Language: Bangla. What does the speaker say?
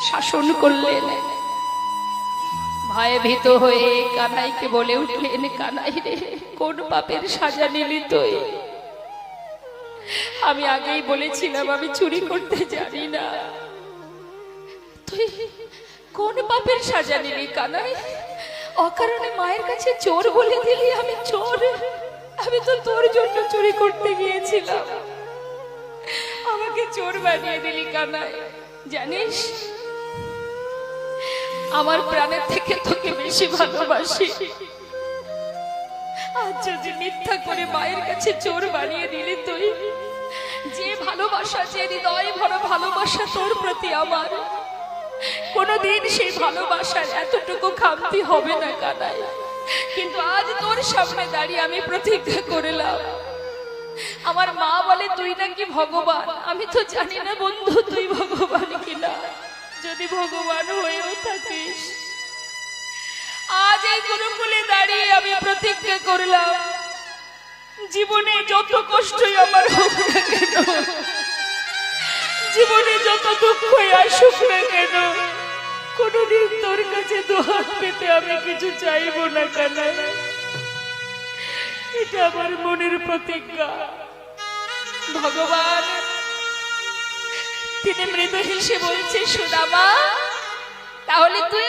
শাসন করলেন। ভয়ে ভীত হয়ে কানাইকে বলে উঠলেন, কানাই রে, কোন পাপের সাজা নিলি তুই? আমি আগেই বলেছিলাম আমি চুরি করতে জানি না। তুই কোন পাপের সাজা নিলি কানাই? অকারণে মায়ের কাছে চোর বলে দিলি। আমি চোর? আমি তো তোর জন্য চুরি করতে গিয়েছিলাম, আমাকে চোর বানিয়ে দিলি কানাই। জানিস, আমার প্রাণের থেকে তোকে বেশি ভালোবাসি। আজ যদি মিথ্যা করে মায়ের কাছে চোর বানিয়ে দিলি তুই, যে ভালোবাসা, যে হৃদয় ভরা ভালোবাসা তোর প্রতি আমার, কোনদিন সেই ভালোবাসার এতটুকু খামতি হবে না কানাই। কিন্তু আজ তোর সামনে দাঁড়িয়ে আমি প্রতিজ্ঞা করলাম। আমার মা বলে তুই নাকি ভগবান। আমি তো জানি না বন্ধু তুই ভগবান কিনা। যদি ভগবান হয়েও থাকিস, আজ এই গুরুকুলে দাঁড়িয়ে আমি প্রতিজ্ঞা করলাম, জীবনে যত কষ্টই আমার হোক না কেন, জীবনে যত দুঃখই আসুক না কেন, কোনদিন তোর কাছে দুহাত পেতে আমি কিছু চাইবো না কানাই। এটা আমার মনের প্রতিজ্ঞা। ভগবান তিনি মৃদু হেসে বলছে, সুদামা, তাহলে তুই